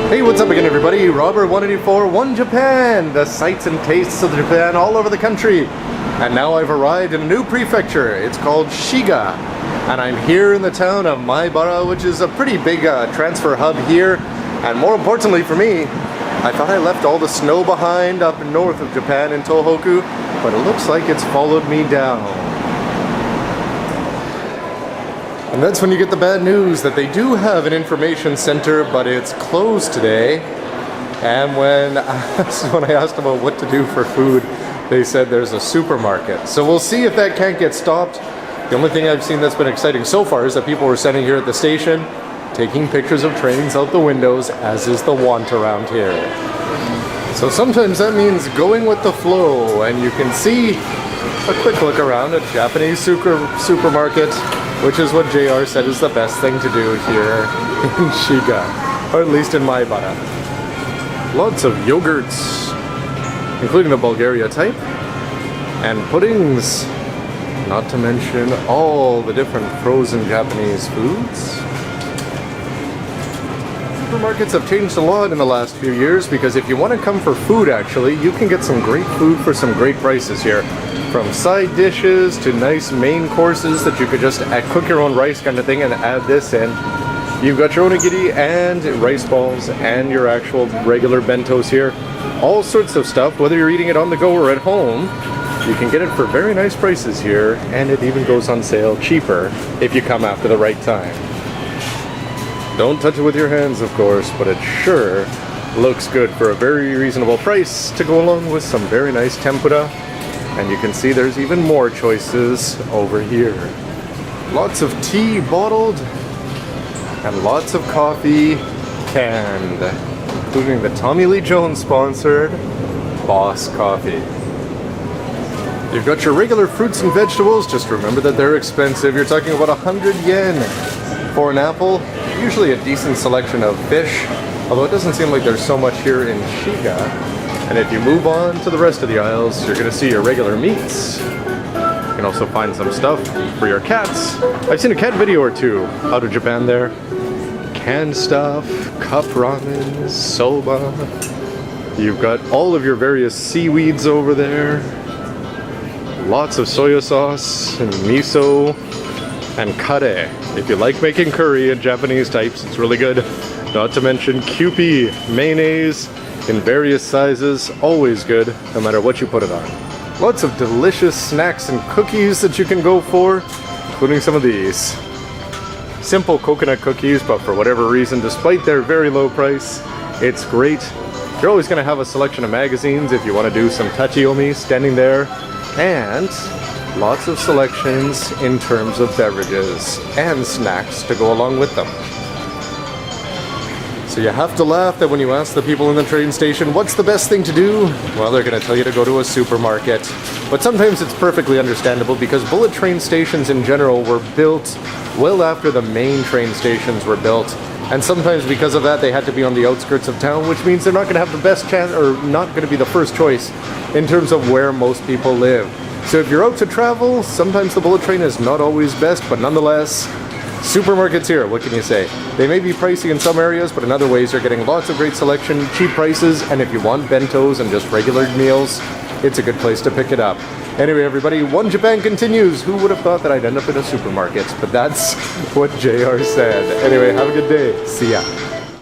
Hey, what's up again, everybody? Robert184, One Japan, the sights and tastes of Japan all over the country. And now I've arrived in a new prefecture. It's called Shiga. And I'm here in the town of Maibara, which is a pretty big transfer hub here. And more importantly for me, I thought I left all the snow behind up north of Japan in Tohoku, but it looks like it's followed me down. And that's when you get the bad news that they do have an information center, but it's closed today. And when I asked about what to do for food, they said there's a supermarket. So we'll see if that can't get stopped. The only thing I've seen that's been exciting so far is that people were standing here at the station, taking pictures of trains out the windows, as is the want around here. So sometimes that means going with the flow, and you can see a quick look around a Japanese supermarket, which is what JR said is the best thing to do here in Shiga, or at least in Maibara. Lots of yogurts, including the Bulgaria type, and puddings, not to mention all the different frozen Japanese foods. Supermarkets have changed a lot in the last few years, because if you want to come for food, actually, you can get some great food for some great prices here. From side dishes to nice main courses that you could just cook your own rice kind of thing and add this in. You've got your onigiri and rice balls and your actual regular bentos here. All sorts of stuff, whether you're eating it on the go or at home, you can get it for very nice prices here, and it even goes on sale cheaper if you come after the right time. Don't touch it with your hands, of course, but it sure looks good for a very reasonable price to go along with some very nice tempura. And you can see there's even more choices over here. Lots of tea bottled and lots of coffee canned, including the Tommy Lee Jones sponsored Boss Coffee. You've got your regular fruits and vegetables. Just remember that they're expensive. You're talking about 100 yen for an apple. Usually a decent selection of fish, although it doesn't seem like there's so much here in Shiga. And if you move on to the rest of the aisles, you're going to see your regular meats. You can also find some stuff for your cats. I've seen a cat video or two out of Japan there. Canned stuff, cup ramen, soba. You've got all of your various seaweeds over there. Lots of soya sauce and miso and kare. If you like making curry in Japanese types, it's really good. Not to mention Kewpie, mayonnaise, in various sizes, always good, no matter what you put it on. Lots of delicious snacks and cookies that you can go for, including some of these. Simple coconut cookies, but for whatever reason, despite their very low price, it's great. You're always going to have a selection of magazines if you want to do some tachiyomi standing there, and lots of selections in terms of beverages and snacks to go along with them. So you have to laugh that when you ask the people in the train station, what's the best thing to do? Well, they're going to tell you to go to a supermarket. But sometimes it's perfectly understandable, because bullet train stations in general were built well after the main train stations were built. And sometimes because of that, they had to be on the outskirts of town, which means they're not going to have the best chance, or not going to be the first choice in terms of where most people live. So if you're out to travel, sometimes the bullet train is not always best, but nonetheless, supermarkets here, what can you say? They may be pricey in some areas, but in other ways you're getting lots of great selection, cheap prices, and if you want bentos and just regular meals, it's a good place to pick it up. Anyway, everybody, One Japan continues. Who would have thought that I'd end up in a supermarket? But that's what JR said. Anyway, have a good day. See ya.